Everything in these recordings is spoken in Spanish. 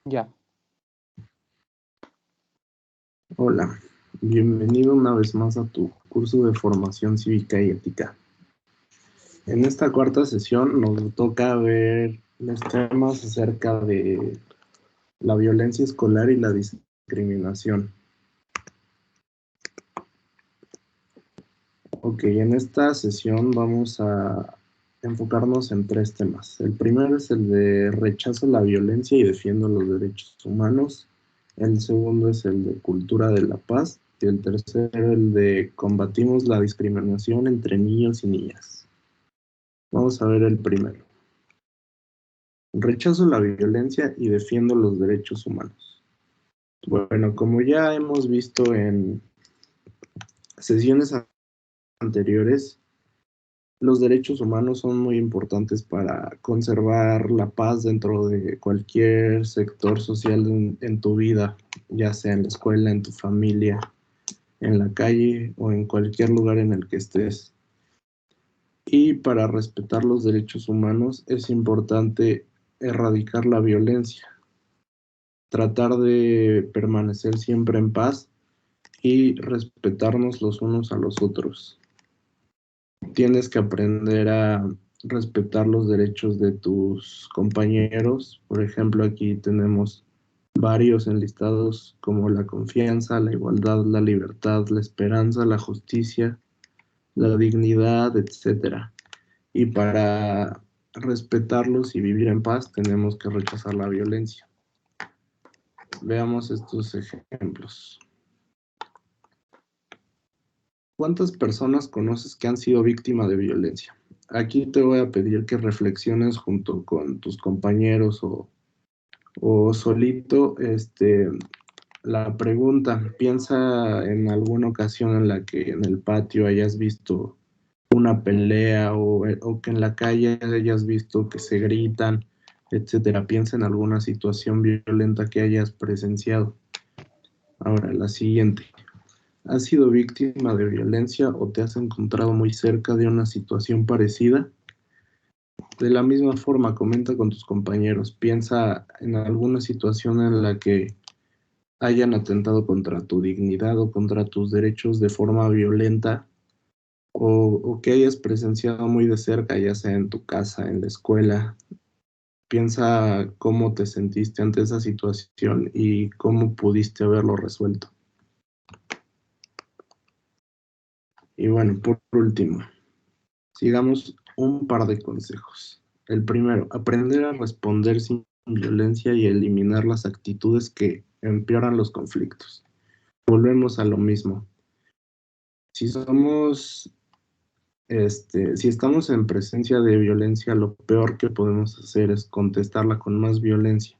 Ya. Hola, bienvenido una vez más a tu curso de formación cívica y ética. En esta cuarta sesión nos toca ver los temas acerca de la violencia escolar y la discriminación. Ok, en esta sesión vamos a enfocarnos en tres temas. El primero es el de rechazo a la violencia y defiendo los derechos humanos. El segundo es el de cultura de la paz. Y el tercero el de combatimos la discriminación entre niños y niñas. Vamos a ver el primero. Rechazo la violencia y defiendo los derechos humanos. Bueno, como ya hemos visto en sesiones anteriores, los derechos humanos son muy importantes para conservar la paz dentro de cualquier sector social en tu vida, ya sea en la escuela, en tu familia, en la calle o en cualquier lugar en el que estés. Y para respetar los derechos humanos es importante erradicar la violencia, tratar de permanecer siempre en paz y respetarnos los unos a los otros. Tienes que aprender a respetar los derechos de tus compañeros. Por ejemplo, aquí tenemos varios enlistados como la confianza, la igualdad, la libertad, la esperanza, la justicia, la dignidad, etcétera. Y para respetarlos y vivir en paz tenemos que rechazar la violencia. Veamos estos ejemplos. ¿Cuántas personas conoces que han sido víctimas de violencia? Aquí te voy a pedir que reflexiones junto con tus compañeros o solito la pregunta. Piensa en alguna ocasión en la que en el patio hayas visto una pelea o que en la calle hayas visto que se gritan, etcétera. Piensa en alguna situación violenta que hayas presenciado. Ahora, la siguiente. ¿Has sido víctima de violencia o te has encontrado muy cerca de una situación parecida? De la misma forma, comenta con tus compañeros. Piensa en alguna situación en la que hayan atentado contra tu dignidad o contra tus derechos de forma violenta o que hayas presenciado muy de cerca, ya sea en tu casa, en la escuela. Piensa cómo te sentiste ante esa situación y cómo pudiste haberlo resuelto. Y bueno, por último, sigamos un par de consejos. El primero, aprender a responder sin violencia y eliminar las actitudes que empeoran los conflictos. Volvemos a lo mismo. Si si estamos en presencia de violencia, lo peor que podemos hacer es contestarla con más violencia.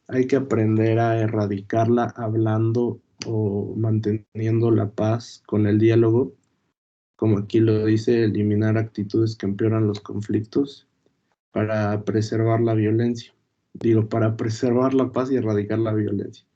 Hay que aprender a erradicarla hablando o manteniendo la paz con el diálogo, como aquí lo dice, eliminar actitudes que empeoran los conflictos para preservar la violencia. Digo, para preservar la paz y erradicar la violencia.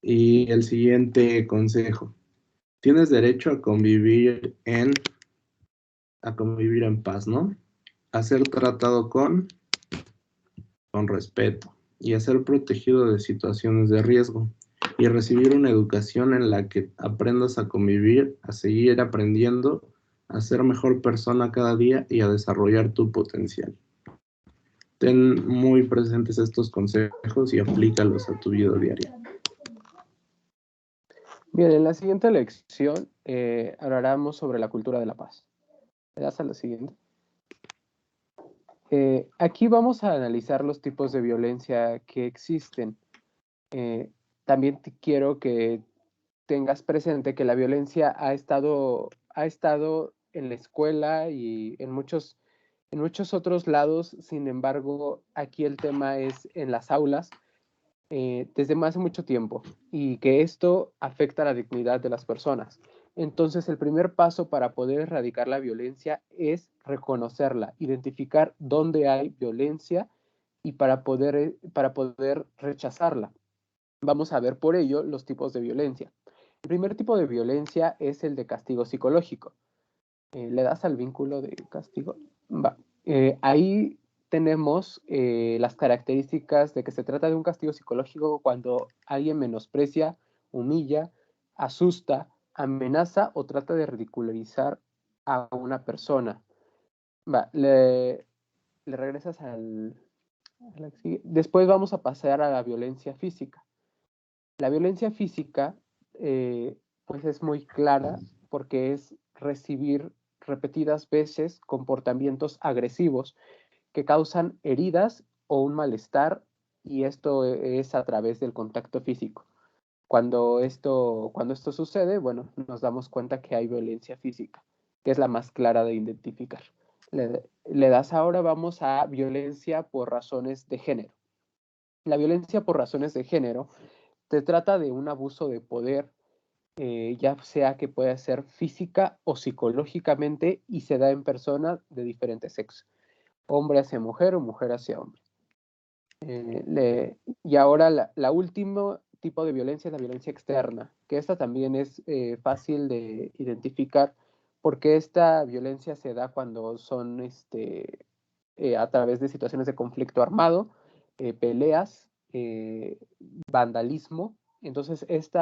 Y el siguiente consejo. Tienes derecho a convivir en paz, ¿no? A ser tratado con respeto y a ser protegido de situaciones de riesgo y recibir una educación en la que aprendas a convivir, a seguir aprendiendo, a ser mejor persona cada día y a desarrollar tu potencial. Ten muy presentes estos consejos y aplícalos a tu vida diaria. Bien, en la siguiente lección hablaremos sobre la cultura de la paz. ¿Le das a la siguiente? Aquí vamos a analizar los tipos de violencia que existen. También quiero que tengas presente que la violencia ha estado en la escuela y en muchos otros lados. Sin embargo, aquí el tema es en las aulas desde hace mucho tiempo y que esto afecta la dignidad de las personas. Entonces, el primer paso para poder erradicar la violencia es reconocerla, identificar dónde hay violencia y para poder rechazarla. Vamos a ver por ello los tipos de violencia. El primer tipo de violencia es el de castigo psicológico. ¿Le das al vínculo de castigo? Va. Ahí tenemos las características de que se trata de un castigo psicológico cuando alguien menosprecia, humilla, asusta, amenaza o trata de ridicularizar a una persona. Va, le regresas Después vamos a pasar a la violencia física. La violencia física, pues es muy clara porque es recibir repetidas veces comportamientos agresivos que causan heridas o un malestar, y esto es a través del contacto físico. Cuando esto sucede, bueno, nos damos cuenta que hay violencia física, que es la más clara de identificar. Le das ahora, vamos a violencia por razones de género. La violencia por razones de género se trata de un abuso de poder, ya sea que pueda ser física o psicológicamente, y se da en personas de diferentes sexos, hombre hacia mujer o mujer hacia hombre. Y ahora la último tipo de violencia es la violencia externa, que esta también es fácil de identificar porque esta violencia se da cuando son a través de situaciones de conflicto armado, peleas, vandalismo. Entonces, este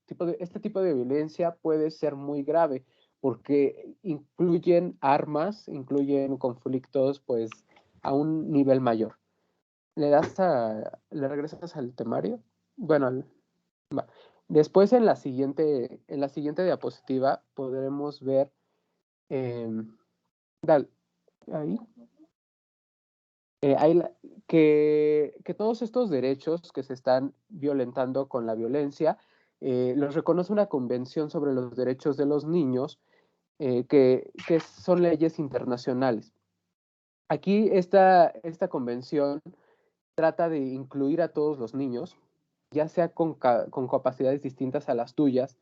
tipo de violencia puede ser muy grave porque incluyen armas, incluyen conflictos, pues, a un nivel mayor. ¿Le regresas al temario? Bueno, va. Después en la siguiente diapositiva podremos ver, eh, dale, ahí, que todos estos derechos que se están violentando con la violencia, los reconoce una convención sobre los derechos de los niños, que son leyes internacionales. Aquí esta convención trata de incluir a todos los niños, ya sea con capacidades distintas a las tuyas,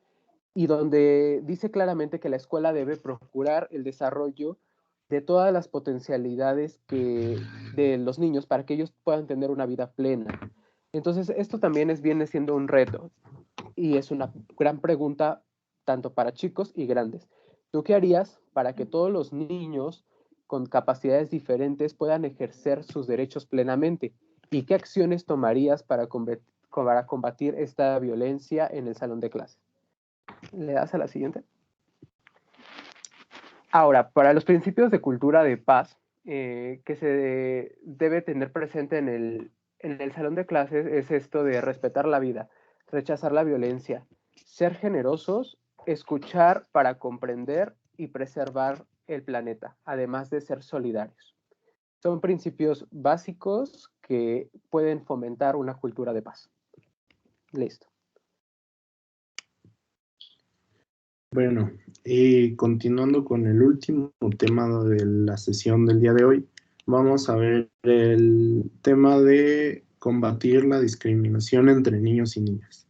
y donde dice claramente que la escuela debe procurar el desarrollo de todas las potencialidades de los niños para que ellos puedan tener una vida plena. Entonces, esto también viene siendo un reto y es una gran pregunta tanto para chicos y grandes. ¿Tú qué harías para que todos los niños con capacidades diferentes puedan ejercer sus derechos plenamente? ¿Y qué acciones tomarías para combatir esta violencia en el salón de clase? ¿Le das a la siguiente? Ahora, para los principios de cultura de paz que se debe tener presente en el salón de clases es esto de respetar la vida, rechazar la violencia, ser generosos, escuchar para comprender y preservar el planeta, además de ser solidarios. Son principios básicos que pueden fomentar una cultura de paz. Listo. Bueno, y continuando con el último tema de la sesión del día de hoy, vamos a ver el tema de combatir la discriminación entre niños y niñas.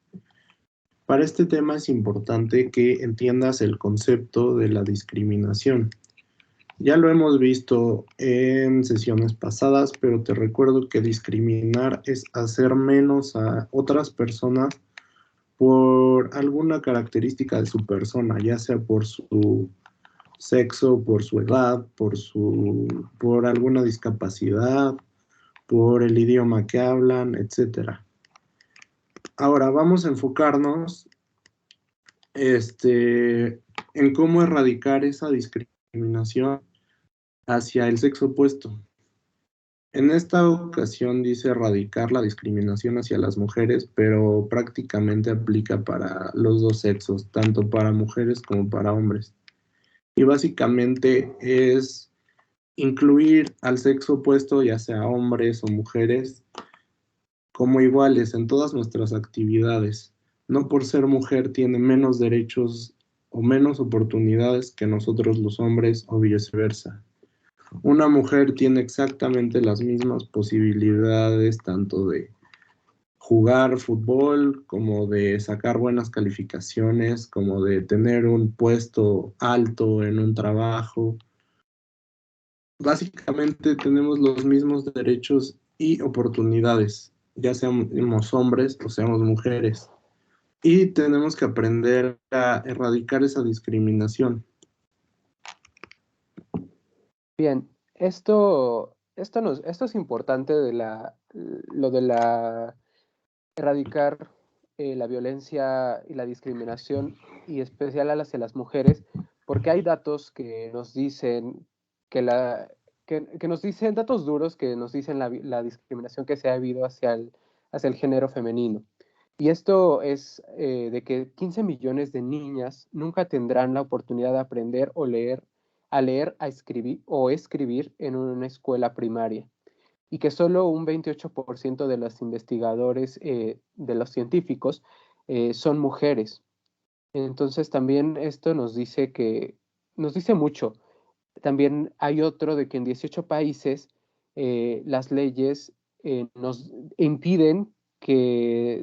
Para este tema es importante que entiendas el concepto de la discriminación. Ya lo hemos visto en sesiones pasadas, pero te recuerdo que discriminar es hacer menos a otras personas por alguna característica de su persona, ya sea por su sexo, por su edad, por alguna discapacidad, por el idioma que hablan, etc. Ahora vamos a enfocarnos en cómo erradicar esa discriminación hacia el sexo opuesto. En esta ocasión dice erradicar la discriminación hacia las mujeres, pero prácticamente aplica para los dos sexos, tanto para mujeres como para hombres. Y básicamente es incluir al sexo opuesto, ya sea hombres o mujeres, como iguales en todas nuestras actividades. No por ser mujer tiene menos derechos o menos oportunidades que nosotros los hombres o viceversa. Una mujer tiene exactamente las mismas posibilidades tanto de jugar fútbol, como de sacar buenas calificaciones, como de tener un puesto alto en un trabajo. Básicamente tenemos los mismos derechos y oportunidades, ya seamos hombres o seamos mujeres. Y tenemos que aprender a erradicar esa discriminación. Bien, Esto es importante lo de erradicar la violencia y la discriminación, y especial hacia las mujeres, porque hay datos que nos dicen que nos dicen, datos duros que nos dicen la discriminación que se ha habido hacia el género femenino. Y esto es de que 15 millones de niñas nunca tendrán la oportunidad de aprender a leer, a escribir o escribir en una escuela primaria, y que solo un 28% de los investigadores, de los científicos, son mujeres. Entonces también esto nos dice mucho. También hay otro de que en 18 países las leyes nos impiden que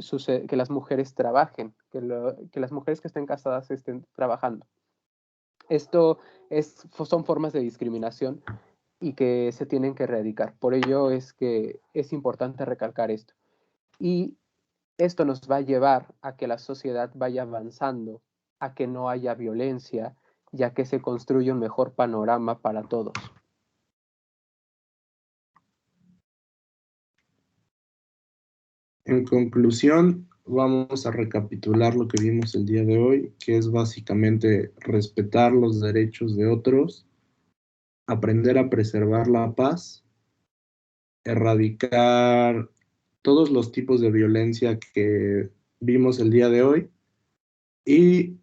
las mujeres trabajen, que las mujeres que estén casadas estén trabajando. Esto son formas de discriminación y que se tienen que erradicar. Por ello es que es importante recalcar esto. Y esto nos va a llevar a que la sociedad vaya avanzando, a que no haya violencia, ya que se construye un mejor panorama para todos. En conclusión, vamos a recapitular lo que vimos el día de hoy, que es básicamente respetar los derechos de otros, aprender a preservar la paz, erradicar todos los tipos de violencia que vimos el día de hoy y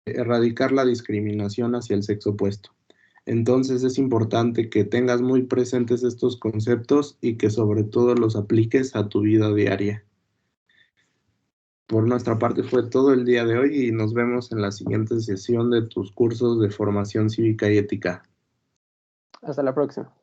erradicar la discriminación hacia el sexo opuesto. Entonces es importante que tengas muy presentes estos conceptos y que sobre todo los apliques a tu vida diaria. Por nuestra parte fue todo el día de hoy y nos vemos en la siguiente sesión de tus cursos de formación cívica y ética. Hasta la próxima.